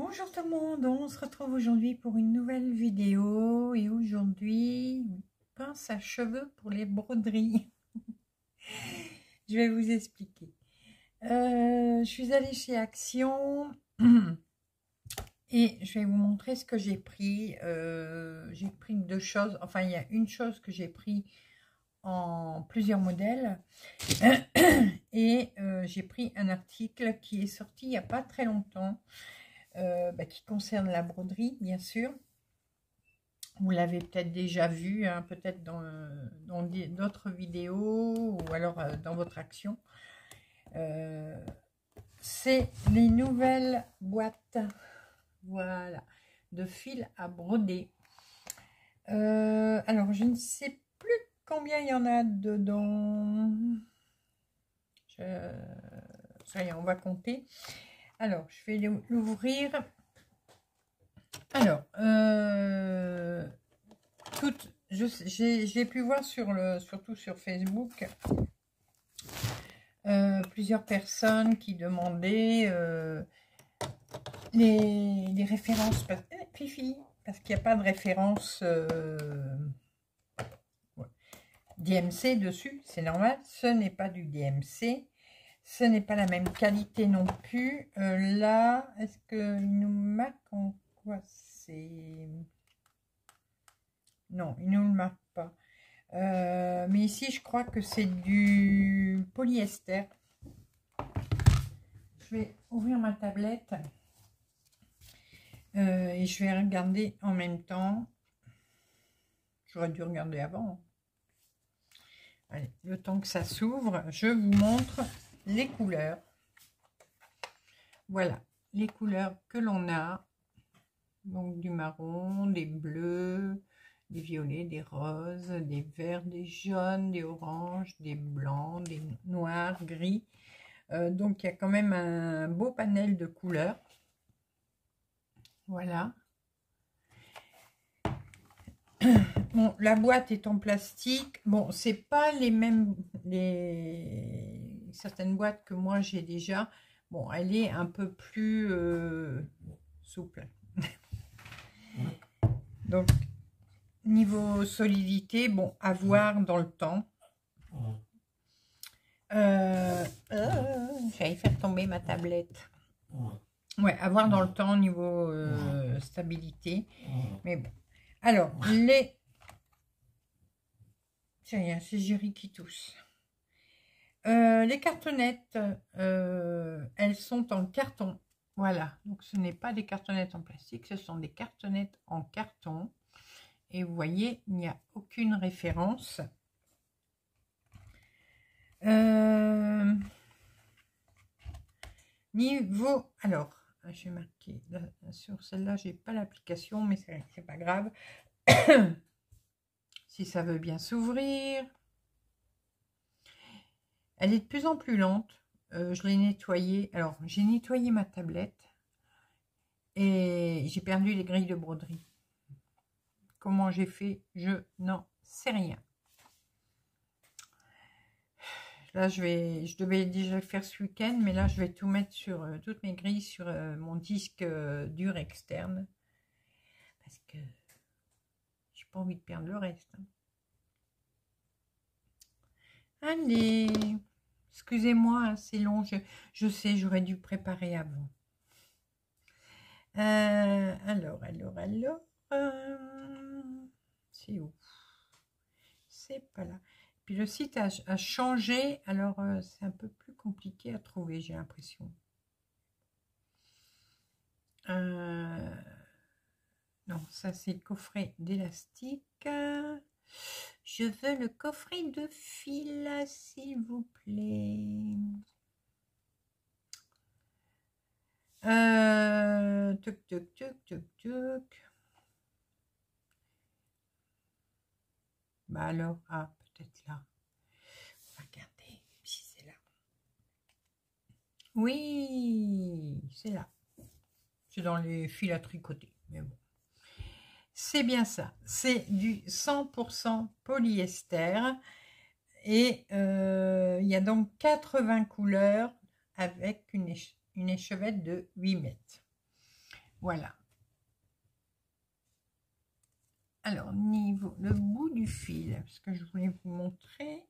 Bonjour tout le monde, on se retrouve aujourd'hui pour une nouvelle vidéo et aujourd'hui, pince à cheveux pour les broderies. Je vais vous expliquer. Je suis allée chez Action et je vais vous montrer ce que j'ai pris. J'ai pris deux choses, enfin il y a une chose que j'ai pris en plusieurs modèles et j'ai pris un article qui est sorti il n'y a pas très longtemps. Qui concerne la broderie, bien sûr. Vous l'avez peut-être déjà vu, hein, peut-être dans d'autres vidéos ou alors dans votre action. C'est les nouvelles boîtes, voilà, de fil à broder. Alors, je ne sais plus combien il y en a dedans. Ça y est, on va compter. Alors, je vais l'ouvrir. Alors, j'ai pu voir surtout sur Facebook, plusieurs personnes qui demandaient les références, parce qu'il n'y a pas de référence DMC dessus, c'est normal, ce n'est pas du DMC. Ce n'est pas la même qualité non plus. Là, est-ce qu'il nous marque en quoi c'est... Non, il ne nous le marque pas. Mais ici, je crois que c'est du polyester. Je vais ouvrir ma tablette. Et je vais regarder en même temps. J'aurais dû regarder avant. Allez, le temps que ça s'ouvre, je vous montre les couleurs. Voilà, les couleurs que l'on a. Donc du marron, des bleus, des violets, des roses, des verts, des jaunes, des oranges, des blancs, des noirs, gris. Donc il y a quand même un beau panel de couleurs. Voilà. Bon, la boîte est en plastique. Bon, c'est pas les mêmes, certaines boîtes que moi j'ai déjà. Bon, elle est un peu plus souple. Donc, niveau solidité, bon, à voir dans le temps. J'allais faire tomber ma tablette. Ouais, à voir dans le temps niveau stabilité. Mais bon. Alors, c'est Jury qui tousse. Les cartonnettes, elles sont en carton. Voilà, donc ce n'est pas des cartonnettes en plastique, ce sont des cartonnettes en carton. Et vous voyez, il n'y a aucune référence. Niveau, alors, je vais marquer sur celle-là, j'ai pas l'application, mais c'est pas grave. Si ça veut bien s'ouvrir. Elle est de plus en plus lente. Je l'ai nettoyée. Alors, j'ai nettoyé ma tablette et j'ai perdu les grilles de broderie. Comment j'ai fait? Je n'en sais rien. Là, je devais déjà le faire ce week-end, mais là, je vais tout mettre sur toutes mes grilles sur mon disque dur externe. Parce que j'ai pas envie de perdre le reste. Allez, excusez-moi, c'est long. Je sais, j'aurais dû préparer avant. Alors. C'est où? C'est pas là. Puis le site a changé, alors c'est un peu plus compliqué à trouver, j'ai l'impression. Non, ça c'est le coffret d'élastique. Je veux le coffret de fil, s'il vous plaît. Tuc. Bah alors, peut-être là. On va regarder si c'est là. Oui, c'est là. C'est dans les fils à tricoter, mais bon. C'est bien ça. C'est du 100% polyester. Et il y a donc 80 couleurs avec une échevette de 8 mètres. Voilà. Alors, niveau le bout du fil, parce que je voulais vous montrer.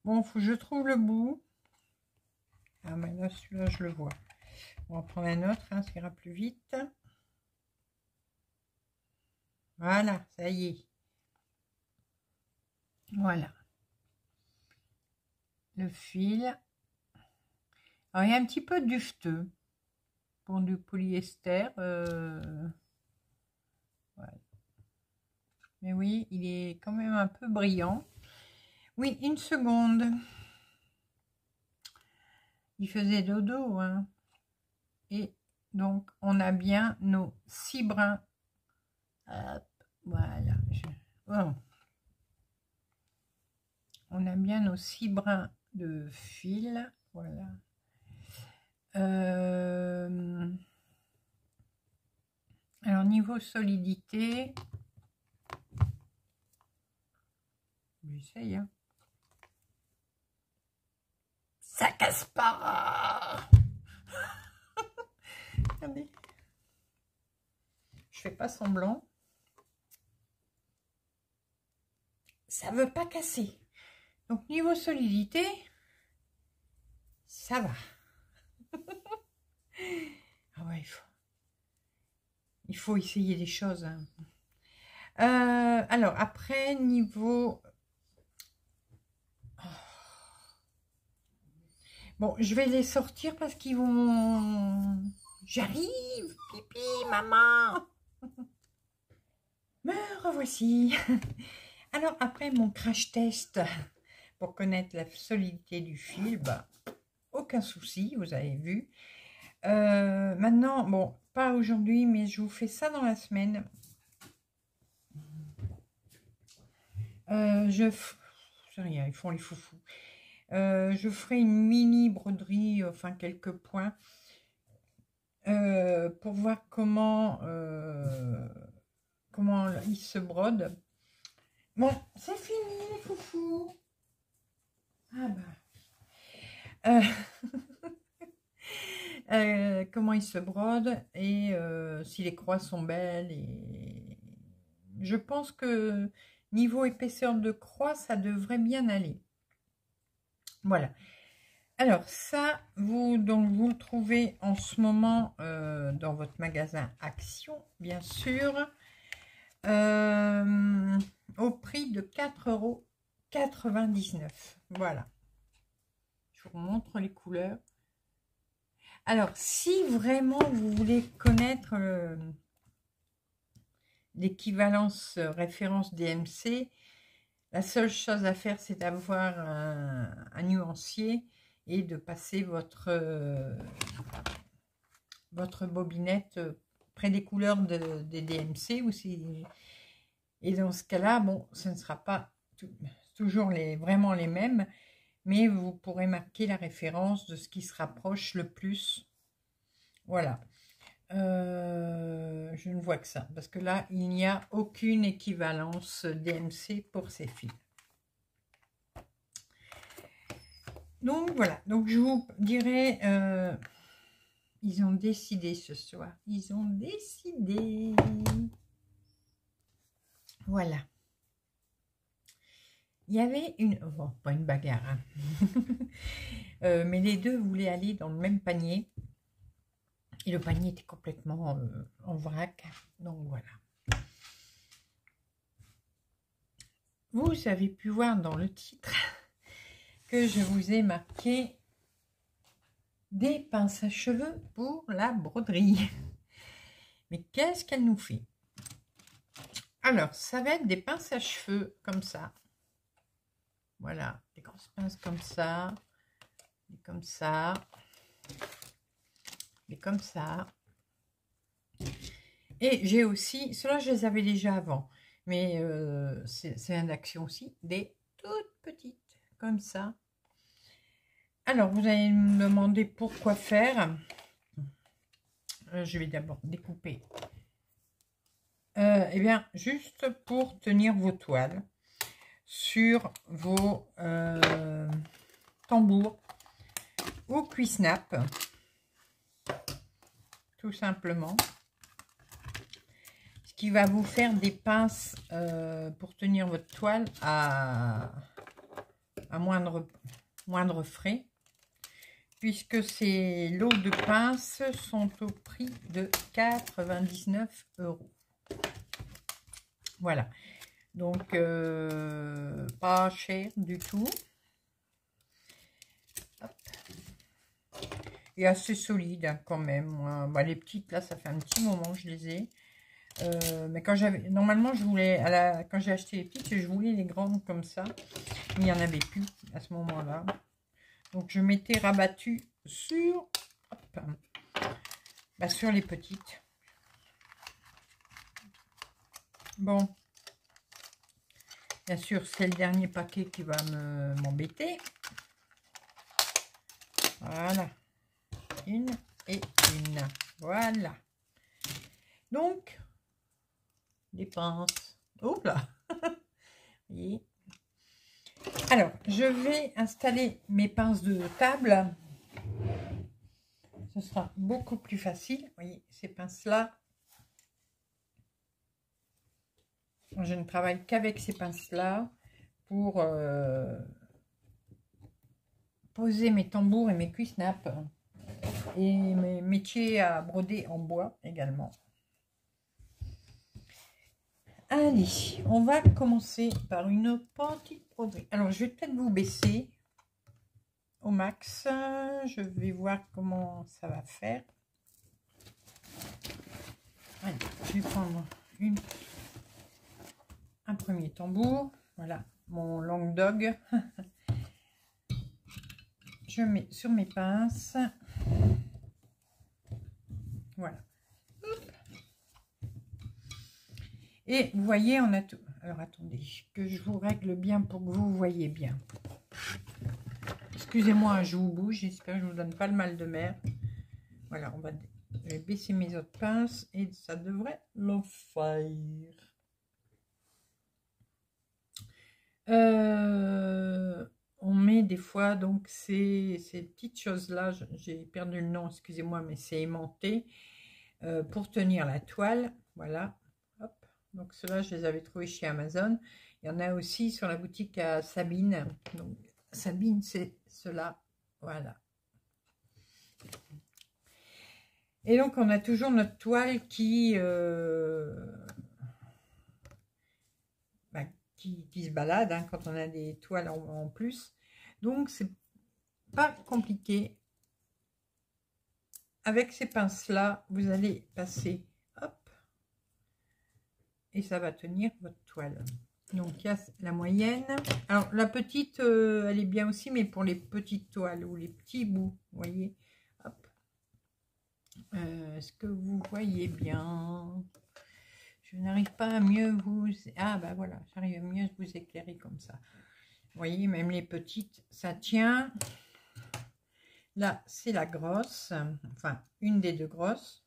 Bon, faut que je trouve le bout. Ah, mais là, celui-là, je le vois. On va prendre un autre, hein, ça ira plus vite. Voilà, ça y est. Voilà. Le fil. Alors, il y a un petit peu de duveteux pour du polyester. Voilà. Mais oui, il est quand même un peu brillant. Oui, une seconde. Il faisait dodo, hein. Et donc, on a bien nos 6 brins. Hop, voilà. Oh. On a bien nos 6 brins de fil. Voilà. Alors, niveau solidité, j'essaye, hein. Ça casse pas. Regardez. Je fais pas semblant. Ça veut pas casser. Donc, niveau solidité, ça va. Ah ouais, il faut essayer des choses, hein. Alors, après, niveau... Bon, je vais les sortir parce qu'ils vont... J'arrive, pipi, maman. Me revoici. Alors, après mon crash test pour connaître la solidité du fil, bah, aucun souci, vous avez vu. Maintenant, bon, pas aujourd'hui, mais je vous fais ça dans la semaine. C'est rien, ils font les foufous. Je ferai une mini broderie, enfin quelques points, pour voir comment il se brode. Bon, c'est fini les foufous. Ah bah. Comment il se brode et si les croix sont belles. Et je pense que niveau épaisseur de croix, ça devrait bien aller. Voilà. Alors ça, vous le trouvez en ce moment dans votre magasin Action, bien sûr, au prix de 4,99 €. Voilà. Je vous montre les couleurs. Alors, si vraiment vous voulez connaître l'équivalence référence DMC, la seule chose à faire, c'est d'avoir un nuancier et de passer votre bobinette près des couleurs des DMC. Et dans ce cas-là, bon, ce ne sera pas toujours vraiment les mêmes, mais vous pourrez marquer la référence de ce qui se rapproche le plus. Voilà. Je ne vois que ça, parce que là, il n'y a aucune équivalence DMC pour ces fils. Donc, voilà. Donc, je vous dirai... ils ont décidé ce soir. Ils ont décidé. Voilà. Il y avait une... Bon, pas une bagarre, hein. Mais les deux voulaient aller dans le même panier. Et le panier était complètement en vrac. Donc, voilà. Vous avez pu voir dans le titre que je vous ai marqué des pinces à cheveux pour la broderie. Mais qu'est-ce qu'elle nous fait? Alors, ça va être des pinces à cheveux comme ça. Voilà, des grosses pinces comme ça, et comme ça, et comme ça. Et j'ai aussi, ceux-là je les avais déjà avant, mais c'est un d'Action aussi, des toutes petites, comme ça. Alors, vous allez me demander pourquoi faire. Je vais d'abord découper. Eh bien, juste pour tenir vos toiles sur vos tambours ou Cuisnap, tout simplement. Ce qui va vous faire des pinces pour tenir votre toile à moindre frais, puisque ces lots de pinces sont au prix de 99 €. Voilà, donc pas cher du tout. Hop. Et assez solide hein, quand même. Bah, les petites là, ça fait un petit moment que je les ai. Mais quand j'avais, normalement, je voulais, quand j'ai acheté les petites, je voulais les grandes comme ça. Mais il n'y en avait plus à ce moment-là. Donc, je m'étais rabattue sur, hop, bah, sur les petites. Bon. Bien sûr, c'est le dernier paquet qui va m'embêter. Voilà. Une et une. Voilà. Donc, les pinces. Hop là. Voyez. Alors, je vais installer mes pinces de table. Ce sera beaucoup plus facile. Vous voyez, ces pinces-là. Je ne travaille qu'avec ces pinces-là pour poser mes tambours et mes cuisnaps. Et mes métiers à broder en bois également. Allez, on va commencer par une petite broderie. Alors, je vais peut-être vous baisser au max. Je vais voir comment ça va faire. Allez, je vais prendre un premier tambour. Voilà, mon long dog. Je mets sur mes pinces. Voilà. Et vous voyez, on a tout. Alors, attendez, que je vous règle bien pour que vous voyez bien. Excusez-moi, je vous bouge. J'espère que je ne vous donne pas le mal de mer. Voilà, je vais baisser mes autres pinces et ça devrait le faire. On met des fois donc ces petites choses-là. J'ai perdu le nom, excusez-moi, mais c'est aimanté pour tenir la toile. Voilà. Hop. Donc ceux-là, je les avais trouvés chez Amazon. Il y en a aussi sur la boutique à Sabine. Donc Sabine, c'est cela. Voilà. Et donc on a toujours notre toile qui se balade hein, quand on a des toiles en plus. Donc c'est pas compliqué. Avec ces pinces là, vous allez passer, hop, et ça va tenir votre toile. Donc il y a la moyenne. Alors la petite, elle est bien aussi, mais pour les petites toiles ou les petits bouts, vous voyez. Hop. Est-ce que vous voyez bien? Je n'arrive pas à mieux vous... Ah bah voilà, j'arrive à mieux vous éclairer comme ça. Vous voyez, même les petites, ça tient. Là, c'est la grosse. Enfin, une des deux grosses.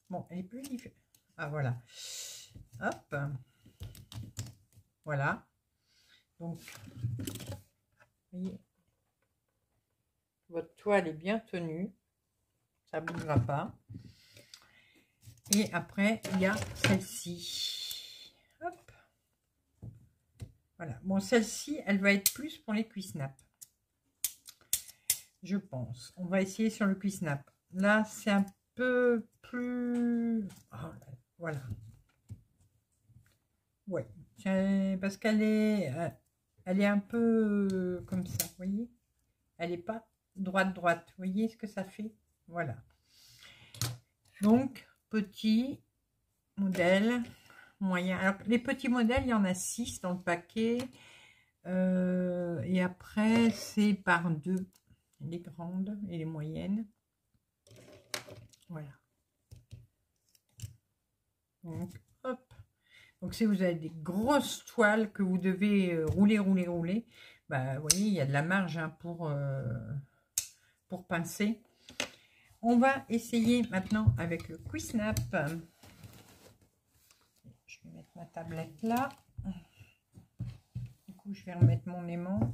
Bon, elle est plus différente. Ah voilà. Hop. Voilà. Donc, vous voyez, votre toile est bien tenue. Ça ne bougera pas. Et après, il y a celle-ci. Hop. Voilà. Bon, celle-ci, elle va être plus pour les cuisnaps. Je pense. On va essayer sur le cuisnap. Là, c'est un peu plus... Oh, voilà. Ouais. Parce qu'elle est un peu comme ça, vous voyez. Elle n'est pas droite. Vous voyez ce que ça fait? Voilà. Donc, petit modèle, moyen. Alors, les petits modèles, il y en a 6 dans le paquet. Et après, c'est par 2. Les grandes et les moyennes. Voilà. Donc, hop. Donc, si vous avez des grosses toiles que vous devez rouler, bah, vous voyez, il y a de la marge hein, pour pincer. On va essayer maintenant avec le Cuisnap. Je vais mettre ma tablette là. Du coup, je vais remettre mon aimant.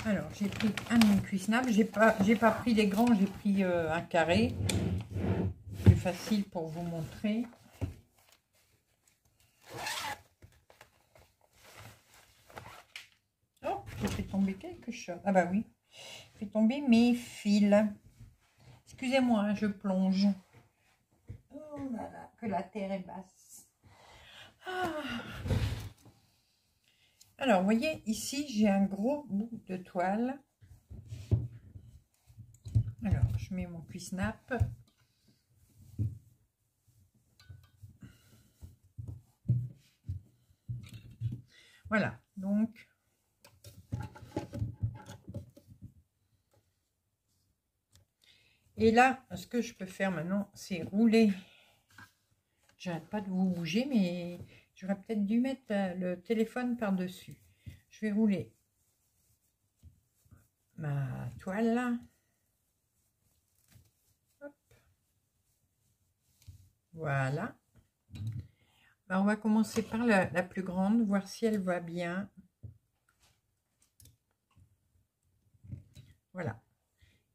Alors, j'ai pris un mini-cuisse-nappe. J'ai pas pris les grands, j'ai pris un carré. Plus facile pour vous montrer. Oh, j'ai fait tomber quelque chose. Ah bah oui, j'ai fait tomber mes fils. Excusez-moi, hein, je plonge. Oh là là, que la terre est basse. Ah. Alors, vous voyez, ici, j'ai un gros bout de toile. Alors, je mets mon cuisse-nappe. Voilà, donc... Et là, ce que je peux faire maintenant, c'est rouler. J'arrête pas de vous bouger, mais j'aurais peut-être dû mettre le téléphone par-dessus. Je vais rouler ma toile là. Hop. Voilà. Alors, on va commencer par la plus grande, voir si elle va bien. Voilà.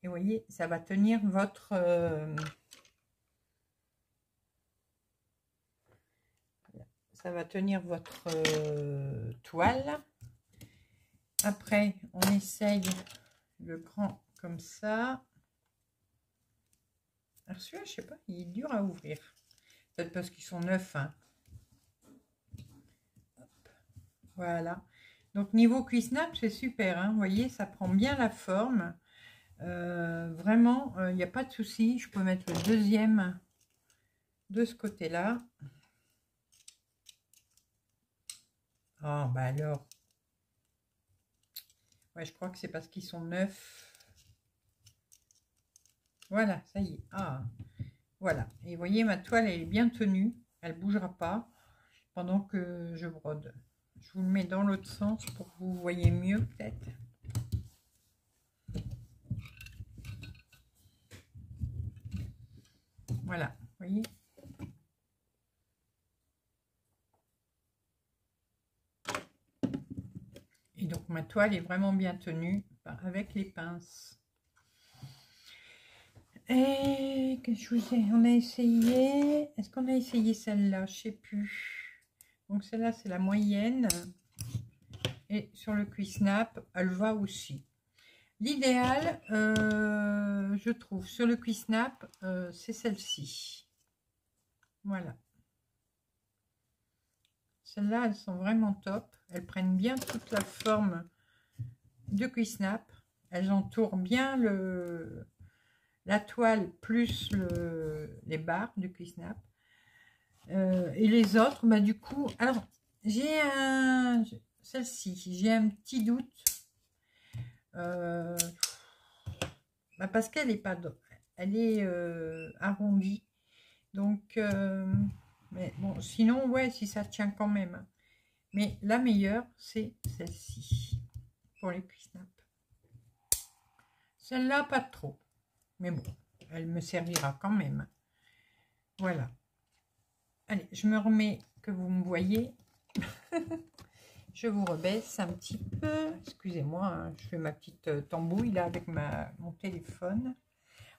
Et vous voyez, ça va tenir votre... ça va tenir votre toile. Après, on essaye le grand comme ça. Alors celui-là, je sais pas, il est dur à ouvrir. Peut-être parce qu'ils sont neufs. Hein. Voilà. Donc niveau cuisse-nappe, c'est super. Hein. Vous voyez, ça prend bien la forme. Vraiment, il n'y a pas de souci. Je peux mettre le deuxième de ce côté-là. Oh, bah alors. Ouais, je crois que c'est parce qu'ils sont neufs. Voilà, ça y est. Ah, voilà. Et vous voyez, ma toile, elle est bien tenue. Elle ne bougera pas pendant que je brode. Je vous le mets dans l'autre sens pour que vous voyez mieux, peut-être. Voilà, vous voyez. Et donc, ma toile est vraiment bien tenue avec les pinces. Et que je vous ai, on a essayé. Est-ce qu'on a essayé celle-là? Je sais plus. Donc celle-là, c'est la moyenne. Et sur le cuisse-nappe, elle va aussi. L'idéal, je trouve, sur le cuisse-nappe, c'est celle-ci. Voilà. Celles-là, elles sont vraiment top. Elles prennent bien toute la forme de cuisse-nappe. Elles entourent bien la toile plus les barres du cuisse-nappe. Et les autres, bah du coup, alors j'ai celle-ci, j'ai un petit doute. Bah parce qu'elle est pas, elle est arrondie. Donc, mais bon, sinon, ouais, si ça tient quand même. Mais la meilleure, c'est celle-ci pour les cuisse-nappes. Celle-là, pas trop. Mais bon, elle me servira quand même. Voilà. Allez, je me remets que vous me voyez. Je vous rebaisse un petit peu. Excusez-moi, hein, je fais ma petite tambouille là avec mon téléphone.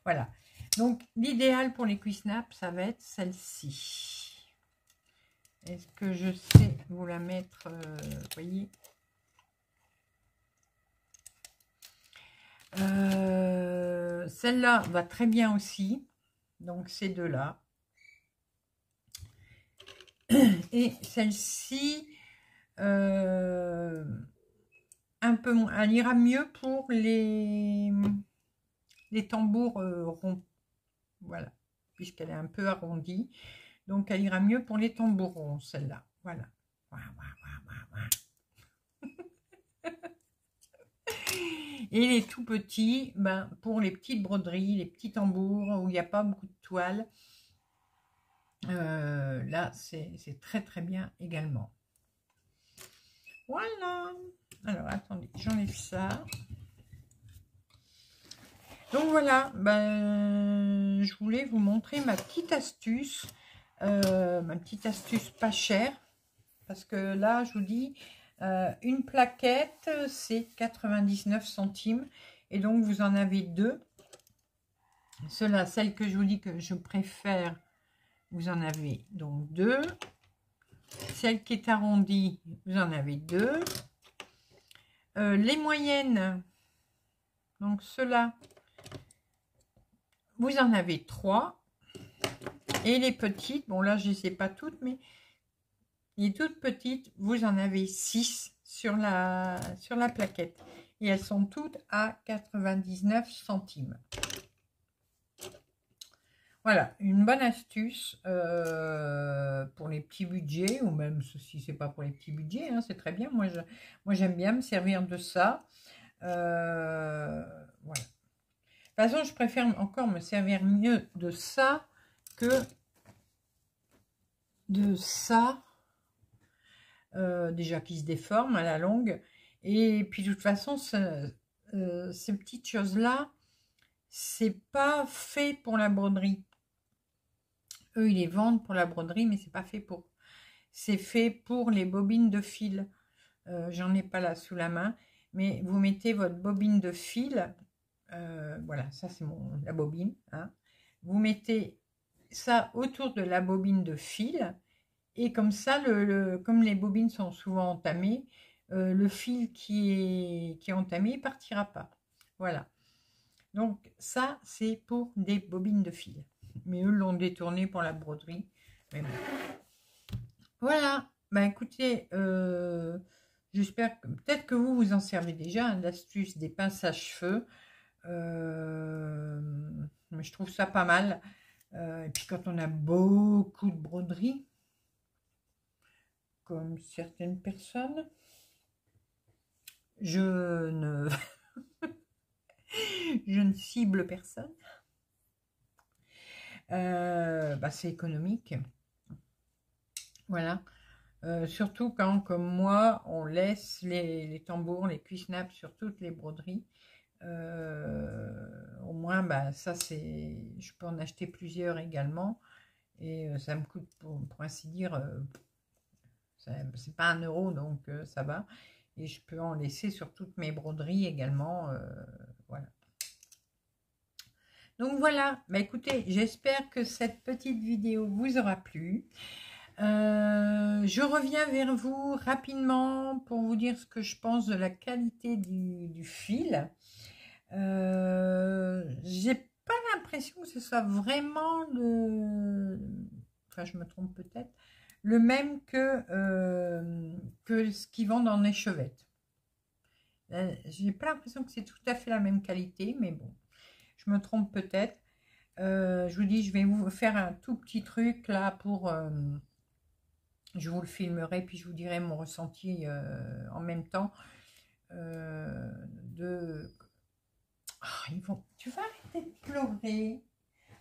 Voilà. Donc, l'idéal pour les cuisse-nappes, ça va être celle-ci. Est-ce que je sais vous la mettre, vous voyez? Celle-là va très bien aussi. Donc, ces deux-là. Et celle-ci, un peu moins. Elle ira mieux pour les tambours ronds. Voilà. Puisqu'elle est un peu arrondie. Donc, elle ira mieux pour les tambours ronds, celle-là. Voilà. Et les tout petits, ben, pour les petites broderies, les petits tambours où il n'y a pas beaucoup de toile, là, c'est très très bien également. Voilà. Alors, attendez, j'enlève ça. Donc voilà, ben, je voulais vous montrer ma petite astuce pas chère. Parce que là, je vous dis, Une plaquette, c'est 99 centimes. Et donc, vous en avez deux. Celle que je vous dis que je préfère, vous en avez donc deux. Celle qui est arrondie, vous en avez deux. Les moyennes, donc ceux-là, vous en avez trois. Et les petites, bon là je ne les ai pas toutes, mais les toutes petites, vous en avez 6 sur la plaquette. Et elles sont toutes à 99 centimes. Voilà, une bonne astuce pour les petits budgets, ou même si c'est pas pour les petits budgets, hein, c'est très bien. Moi j'aime bien me servir de ça. Voilà. De toute façon, je préfère encore me servir mieux de ça que de ça. Déjà qui se déforme à la longue. Et puis de toute façon, ces petites choses-là, c'est pas fait pour la broderie. Eux, ils les vendent pour la broderie, mais c'est pas fait pour. C'est fait pour les bobines de fil. J'en ai pas là sous la main, mais vous mettez votre bobine de fil. Voilà, ça c'est la bobine. Hein. Vous mettez ça autour de la bobine de fil. Et comme ça, comme les bobines sont souvent entamées, le fil qui est entamé ne partira pas. Voilà. Donc ça, c'est pour des bobines de fil. Mais eux l'ont détourné pour la broderie. Mais bon. Voilà. Ben écoutez, j'espère que peut-être que vous en servez déjà. Hein, l'astuce des pinces à cheveux. Mais je trouve ça pas mal. Et puis quand on a beaucoup de broderie, comme certaines personnes, je ne je ne cible personne. C'est économique. Voilà. Surtout quand, comme moi, on laisse les tambours, les cuissnaps sur toutes les broderies. Au moins, ça c'est. Je peux en acheter plusieurs également. Et ça me coûte, pour ainsi dire, c'est pas 1 euro, donc ça va. Et je peux en laisser sur toutes mes broderies également. Voilà. Donc voilà, écoutez, j'espère que cette petite vidéo vous aura plu. Je reviens vers vous rapidement pour vous dire ce que je pense de la qualité du fil. J'ai pas l'impression que ce soit vraiment enfin je me trompe peut-être, le même que ce qu'ils vendent en échevette. J'ai pas l'impression que c'est tout à fait la même qualité, mais bon, je me trompe peut-être. Je vous dis, je vais vous faire un tout petit truc là pour... je vous le filmerai, puis je vous dirai mon ressenti en même temps. Tu vas arrêter de pleurer.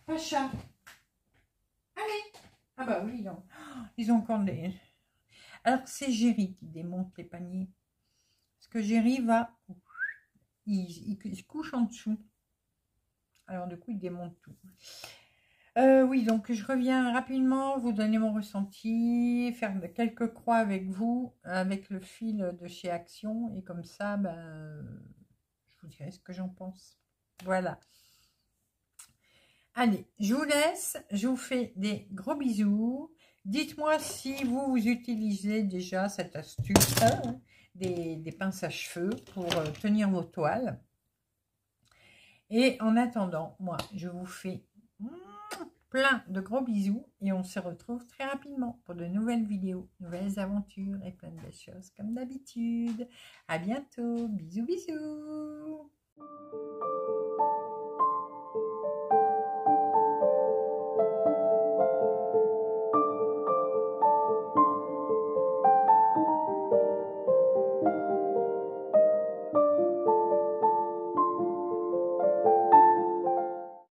Pacha. Allez. Ah bah oui, non. Ils ont encore des... Alors c'est Géry qui démonte les paniers. Parce que Géry va... Il se couche en dessous. Alors du coup, il démonte tout. Oui, donc je reviens rapidement, vous donner mon ressenti, faire quelques croix avec vous, avec le fil de chez Action. Et comme ça, je vous dirai ce que j'en pense. Voilà. Allez, je vous laisse. Je vous fais des gros bisous. Dites-moi si vous utilisez déjà cette astuce des pinces à cheveux pour tenir vos toiles. Et en attendant, moi, je vous fais plein de gros bisous et on se retrouve très rapidement pour de nouvelles vidéos, nouvelles aventures et plein de belles choses comme d'habitude. À bientôt. Bisous, bisous.